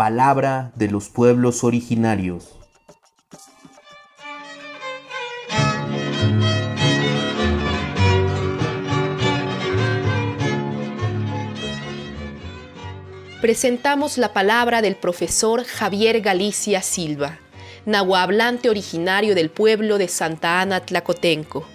Palabra de los pueblos originarios. Presentamos la palabra del profesor Javier Galicia Silva, nahuahablante originario del pueblo de Santa Ana Tlacotenco.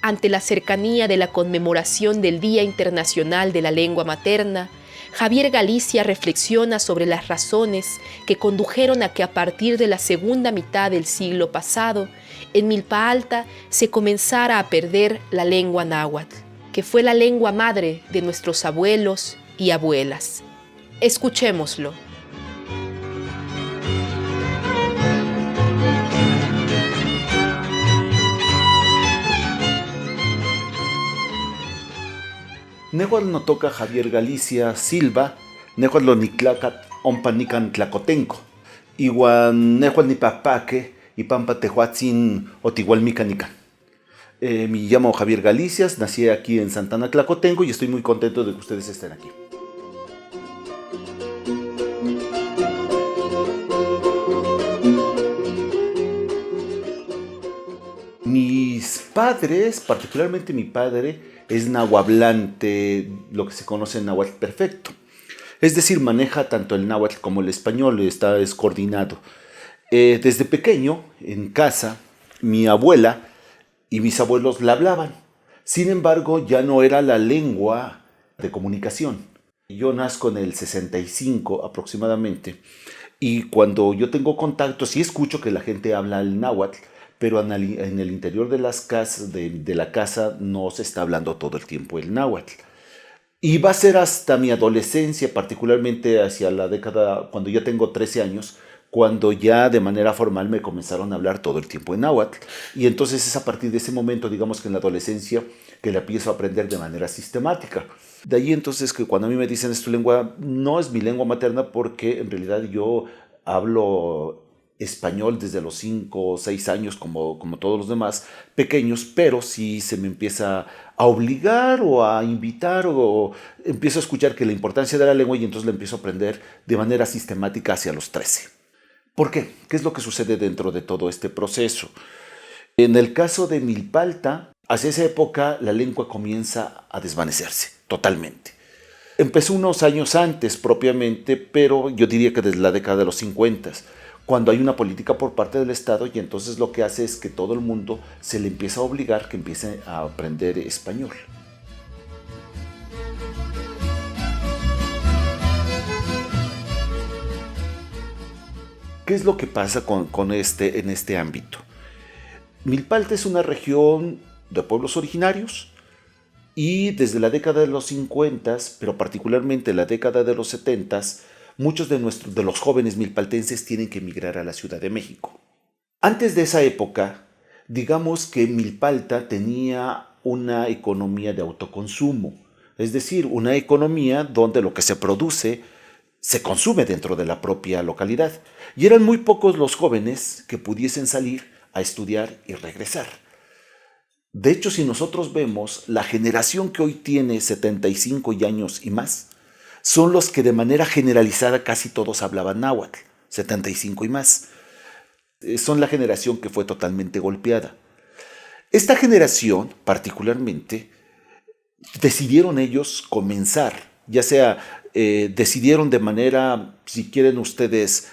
Ante la cercanía de la conmemoración del Día Internacional de la Lengua Materna, Javier Galicia reflexiona sobre las razones que condujeron a que a partir de la segunda mitad del siglo pasado, en Milpa Alta se comenzara a perder la lengua náhuatl, que fue la lengua madre de nuestros abuelos y abuelas. Escuchémoslo. Nehuatl no toca Javier Galicia Silva, Nehuatl lo niclacat ompa nican tlacotenco. Iwan Nehuatl ni papaque y pampa tehuatzin otigualmica nican. Me llamo Javier Galicia, nací aquí en Santa Ana Tlacotenco y estoy muy contento de que ustedes estén aquí. Mis padres, particularmente mi padre, es nahuablante, lo que se conoce en náhuatl perfecto. Es decir, maneja tanto el náhuatl como el español, es coordinado. Desde pequeño, en casa, mi abuela y mis abuelos la hablaban. Sin embargo, ya no era la lengua de comunicación. Yo nazco en el 65 aproximadamente, y cuando yo tengo contacto, sí escucho que la gente habla el náhuatl, pero en el interior de las casas, de la casa no se está hablando todo el tiempo el náhuatl. Y va a ser hasta mi adolescencia, particularmente hacia la década, cuando ya tengo 13 años, cuando ya de manera formal me comenzaron a hablar todo el tiempo en náhuatl. Y entonces es a partir de ese momento, digamos que en la adolescencia, que la empiezo a aprender de manera sistemática. De ahí entonces que cuando a mí me dicen es tu lengua, no es mi lengua materna, porque en realidad yo hablo español desde los 5 o 6 años, como todos los demás pequeños, pero si se me empieza a obligar o a invitar o empiezo a escuchar que la importancia de la lengua y entonces la empiezo a aprender de manera sistemática hacia los 13. ¿Por qué? ¿Qué es lo que sucede dentro de todo este proceso? En el caso de Milpa Alta, hacia esa época la lengua comienza a desvanecerse totalmente. Empezó unos años antes propiamente, pero yo diría que desde la década de los 50, cuando hay una política por parte del Estado y entonces lo que hace es que todo el mundo se le empieza a obligar que empiece a aprender español. ¿Qué es lo que pasa en este ámbito? Milpa Alta es una región de pueblos originarios y desde la década de los 50, pero particularmente la década de los 70, muchos de los jóvenes milpaltenses tienen que emigrar a la Ciudad de México. Antes de esa época, digamos que Milpa Alta tenía una economía de autoconsumo, es decir, una economía donde lo que se produce se consume dentro de la propia localidad. Y eran muy pocos los jóvenes que pudiesen salir a estudiar y regresar. De hecho, si nosotros vemos la generación que hoy tiene 75 años y más, son los que de manera generalizada casi todos hablaban náhuatl, 75 y más. Son la generación que fue totalmente golpeada. Esta generación, particularmente, decidieron ellos comenzar, ya sea decidieron de manera, si quieren ustedes,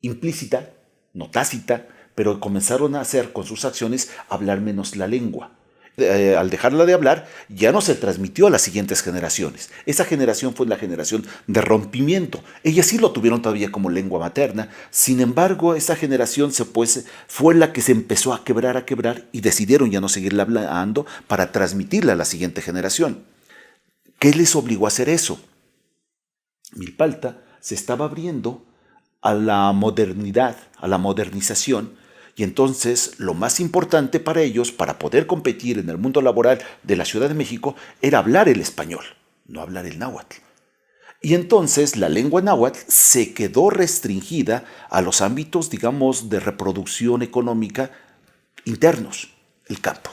implícita, no tácita, pero comenzaron a hacer con sus acciones hablar menos la lengua. Al dejarla de hablar, ya no se transmitió a las siguientes generaciones. Esa generación fue la generación de rompimiento. Ellas sí lo tuvieron todavía como lengua materna. Sin embargo, esa generación fue la que se empezó a quebrar y decidieron ya no seguirla hablando para transmitirla a la siguiente generación. ¿Qué les obligó a hacer eso? Milpa Alta se estaba abriendo a la modernidad, a la modernización. Y entonces lo más importante para ellos, para poder competir en el mundo laboral de la Ciudad de México, era hablar el español, no hablar el náhuatl. Y entonces la lengua náhuatl se quedó restringida a los ámbitos, digamos, de reproducción económica internos, el campo.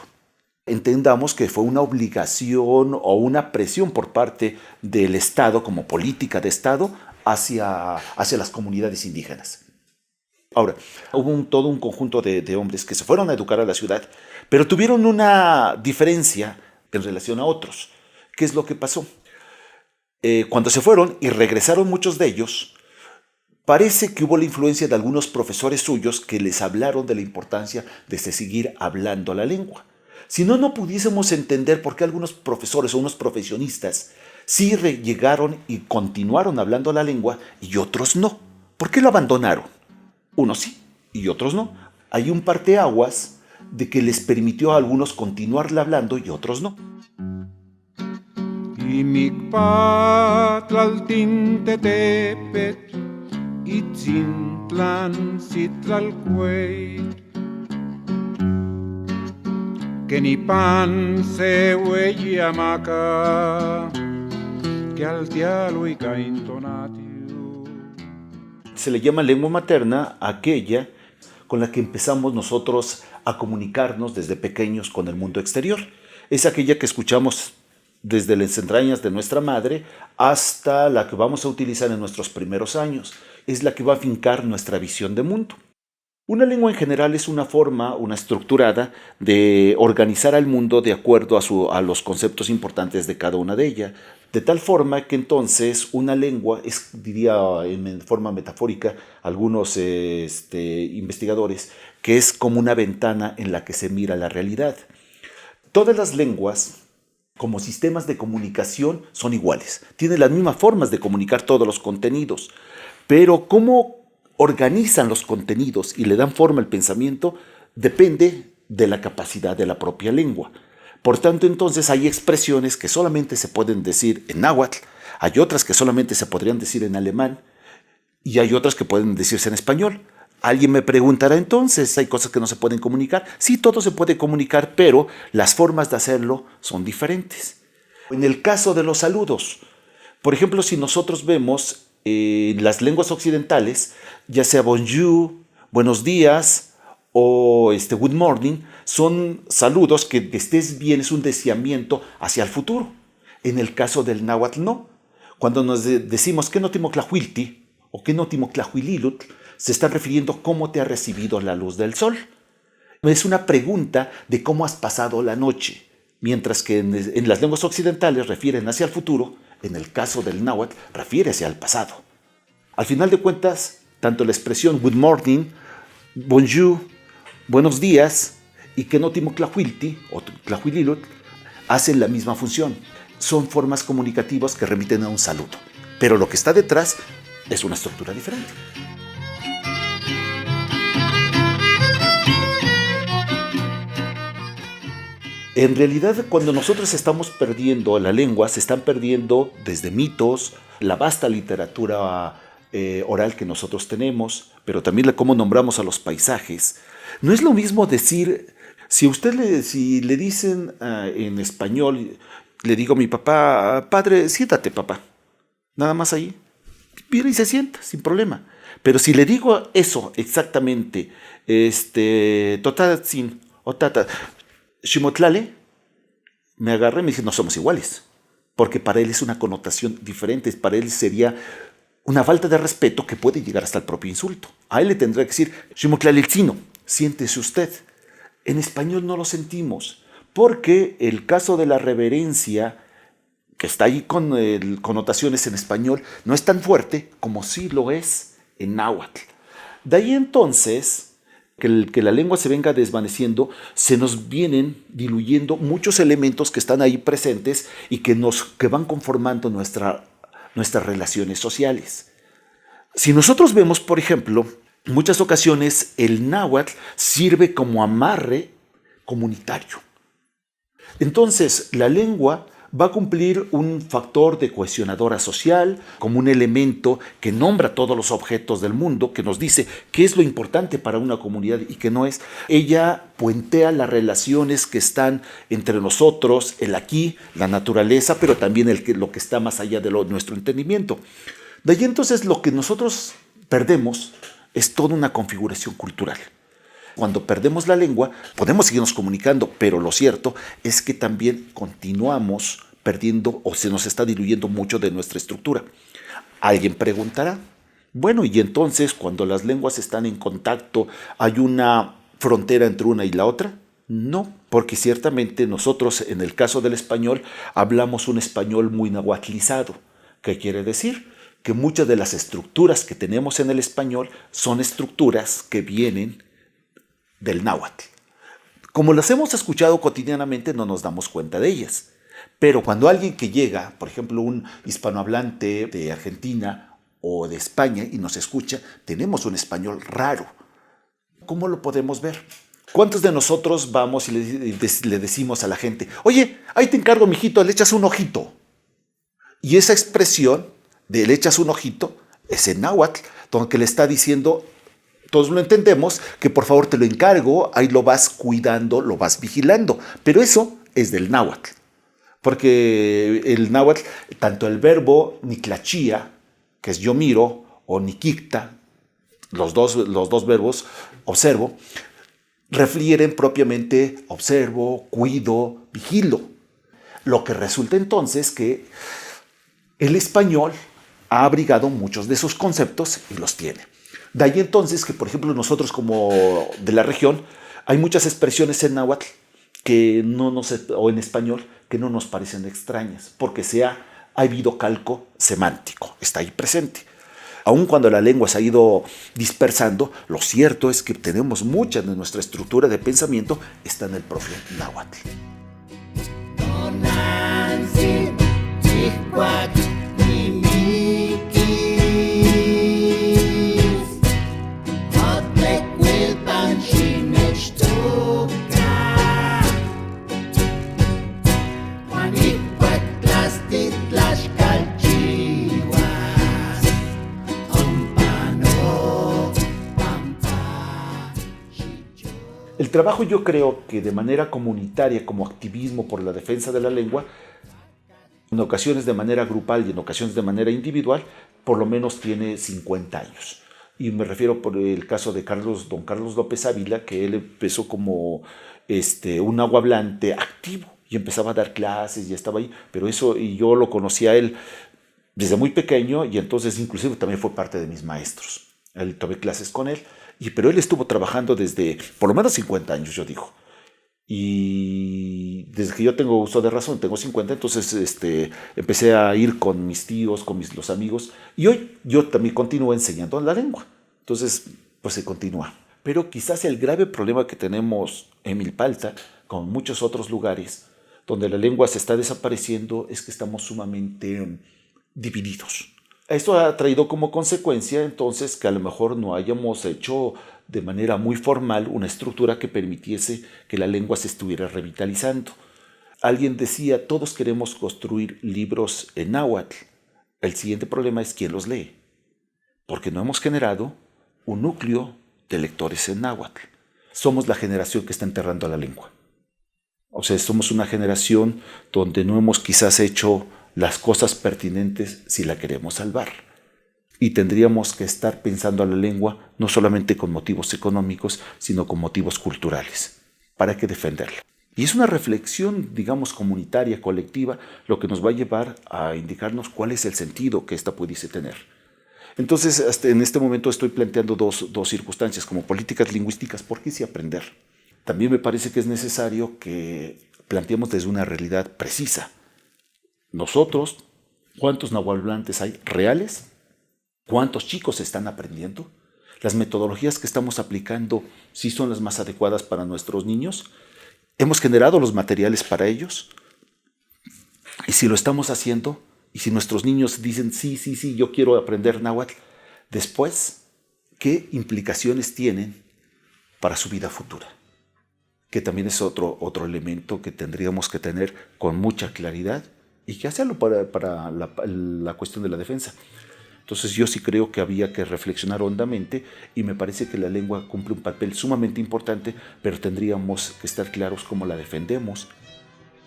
Entendamos que fue una obligación o una presión por parte del Estado, como política de Estado, hacia las comunidades indígenas. Ahora, hubo todo un conjunto de hombres que se fueron a educar a la ciudad, pero tuvieron una diferencia en relación a otros. ¿Qué es lo que pasó? Cuando se fueron y regresaron muchos de ellos, parece que hubo la influencia de algunos profesores suyos que les hablaron de la importancia de seguir hablando la lengua. Si no, no pudiésemos entender por qué algunos profesores o unos profesionistas sí llegaron y continuaron hablando la lengua y otros no. ¿Por qué lo abandonaron? Unos sí y otros no. Hay un parteaguas de que les permitió a algunos continuarla hablando y otros no. Imikpatlaltintepet Itzintlan Citlalcuey Kenipan Seweyamaca que altialo y caintonatiu. Se le llama lengua materna a aquella con la que empezamos nosotros a comunicarnos desde pequeños con el mundo exterior. Es aquella que escuchamos desde las entrañas de nuestra madre hasta la que vamos a utilizar en nuestros primeros años. Es la que va a fincar nuestra visión de mundo. Una lengua en general es una forma, una estructurada de organizar al mundo de acuerdo a los conceptos importantes de cada una de ellas. De tal forma que entonces una lengua es, diría en forma metafórica algunos investigadores, que es como una ventana en la que se mira la realidad. Todas las lenguas como sistemas de comunicación son iguales. Tienen las mismas formas de comunicar todos los contenidos. Pero cómo organizan los contenidos y le dan forma al pensamiento depende de la capacidad de la propia lengua. Por tanto, entonces hay expresiones que solamente se pueden decir en náhuatl, hay otras que solamente se podrían decir en alemán y hay otras que pueden decirse en español. Alguien me preguntará entonces, ¿hay cosas que no se pueden comunicar? Sí, todo se puede comunicar, pero las formas de hacerlo son diferentes. En el caso de los saludos, por ejemplo, si nosotros vemos las lenguas occidentales, ya sea bonjour, buenos días o good morning, son saludos que estés bien, es un deseamiento hacia el futuro. En el caso del náhuatl no. Cuando nos decimos que no timoclahuilti o que no timoclahuililutl, se está refiriendo a cómo te ha recibido la luz del sol. Es una pregunta de cómo has pasado la noche, mientras que en las lenguas occidentales refieren hacia el futuro, en el caso del náhuatl refiere hacia el pasado. Al final de cuentas, tanto la expresión good morning, bonjour, buenos días y que no timoclahuilti o tlahuililutl hacen la misma función. Son formas comunicativas que remiten a un saludo, pero lo que está detrás es una estructura diferente. En realidad, cuando nosotros estamos perdiendo la lengua, se están perdiendo desde mitos, la vasta literatura oral que nosotros tenemos, pero también cómo nombramos a los paisajes. No es lo mismo decir, si le dicen en español, le digo a mi papá, padre, siéntate papá, nada más ahí, viene y se sienta, sin problema. Pero si le digo eso exactamente, totatzin o tata, Ximotlale, me agarra y me dice, no somos iguales, porque para él es una connotación diferente, para él sería una falta de respeto que puede llegar hasta el propio insulto. A él le tendrá que decir, Ximotlaliltzino, siéntese usted. En español no lo sentimos, porque el caso de la reverencia, que está ahí con connotaciones en español, no es tan fuerte como sí lo es en náhuatl. De ahí entonces que la lengua se venga desvaneciendo, se nos vienen diluyendo muchos elementos que están ahí presentes y que van conformando nuestras relaciones sociales. Si nosotros vemos, por ejemplo, en muchas ocasiones el náhuatl sirve como amarre comunitario. Entonces, la lengua va a cumplir un factor de cohesionadora social, como un elemento que nombra todos los objetos del mundo, que nos dice qué es lo importante para una comunidad y qué no es. Ella puentea las relaciones que están entre nosotros, el aquí, la naturaleza, pero también lo que está más allá de nuestro entendimiento. De ahí entonces lo que nosotros perdemos es toda una configuración cultural. Cuando perdemos la lengua, podemos seguirnos comunicando, pero lo cierto es que también continuamos perdiendo o se nos está diluyendo mucho de nuestra estructura. Alguien preguntará, bueno, y entonces cuando las lenguas están en contacto, ¿hay una frontera entre una y la otra? No, porque ciertamente nosotros en el caso del español hablamos un español muy nahuatlizado. ¿Qué quiere decir? Que muchas de las estructuras que tenemos en el español son estructuras que vienen del náhuatl. Como las hemos escuchado cotidianamente, no nos damos cuenta de ellas. Pero cuando alguien que llega, por ejemplo, un hispanohablante de Argentina o de España y nos escucha, tenemos un español raro. ¿Cómo lo podemos ver? ¿Cuántos de nosotros vamos y le decimos a la gente, oye, ahí te encargo, mijito, le echas un ojito? Y esa expresión de le echas un ojito es en náhuatl, donde le está diciendo, todos lo entendemos, que por favor te lo encargo, ahí lo vas cuidando, lo vas vigilando. Pero eso es del náhuatl. Porque el náhuatl, tanto el verbo nitlachía, que es yo miro, o niquicta, los dos verbos, observo, refieren propiamente observo, cuido, vigilo. Lo que resulta entonces que el español ha abrigado muchos de esos conceptos y los tiene. De ahí entonces que, por ejemplo, nosotros como de la región, hay muchas expresiones en náhuatl que o en español que no nos parecen extrañas, porque ha habido calco semántico, está ahí presente. Aun cuando la lengua se ha ido dispersando, lo cierto es que tenemos mucha de nuestra estructura de pensamiento está en el propio náhuatl. El trabajo, yo creo que de manera comunitaria, como activismo por la defensa de la lengua, en ocasiones de manera grupal y en ocasiones de manera individual, por lo menos tiene 50 años. Y me refiero por el caso de don Carlos López Ávila, que él empezó como un nahuablante activo y empezaba a dar clases y estaba ahí. Pero eso, y yo lo conocí a él desde muy pequeño y entonces inclusive también fue parte de mis maestros. Tomé clases con él. Pero él estuvo trabajando desde por lo menos 50 años, yo digo. Y desde que yo tengo uso de razón, tengo 50, entonces empecé a ir con mis tíos, con los amigos. Y hoy yo también continúo enseñando la lengua. Entonces, pues se continúa. Pero quizás el grave problema que tenemos en Milpalta, como en muchos otros lugares, donde la lengua se está desapareciendo, es que estamos sumamente divididos. Esto ha traído como consecuencia entonces que a lo mejor no hayamos hecho de manera muy formal una estructura que permitiese que la lengua se estuviera revitalizando. Alguien decía, todos queremos construir libros en náhuatl. El siguiente problema es quién los lee, porque no hemos generado un núcleo de lectores en náhuatl. Somos la generación que está enterrando a la lengua. O sea, somos una generación donde no hemos quizás hecho las cosas pertinentes si la queremos salvar. Y tendríamos que estar pensando a la lengua no solamente con motivos económicos, sino con motivos culturales. ¿Para qué defenderla? Y es una reflexión, digamos, comunitaria, colectiva, lo que nos va a llevar a indicarnos cuál es el sentido que ésta pudiese tener. Entonces, hasta en este momento estoy planteando dos circunstancias. Como políticas lingüísticas, ¿por qué sí aprender? También me parece que es necesario que planteemos desde una realidad precisa. Nosotros, ¿cuántos nahuatlantes hay reales? ¿Cuántos chicos están aprendiendo? ¿Las metodologías que estamos aplicando sí son las más adecuadas para nuestros niños? ¿Hemos generado los materiales para ellos? Y si lo estamos haciendo, y si nuestros niños dicen, sí, yo quiero aprender náhuatl, después, ¿qué implicaciones tienen para su vida futura? Que también es otro elemento que tendríamos que tener con mucha claridad y que hacerlo para la cuestión de la defensa. Entonces yo sí creo que había que reflexionar hondamente y me parece que la lengua cumple un papel sumamente importante, pero tendríamos que estar claros cómo la defendemos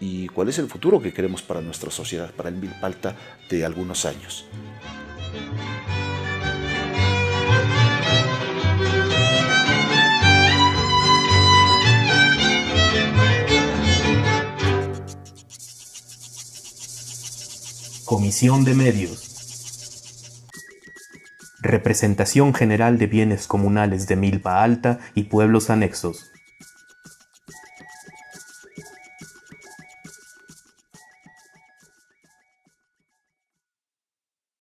y cuál es el futuro que queremos para nuestra sociedad, para el Milpalta de algunos años. Comisión de Medios. Representación General de Bienes Comunales de Milpa Alta y pueblos anexos.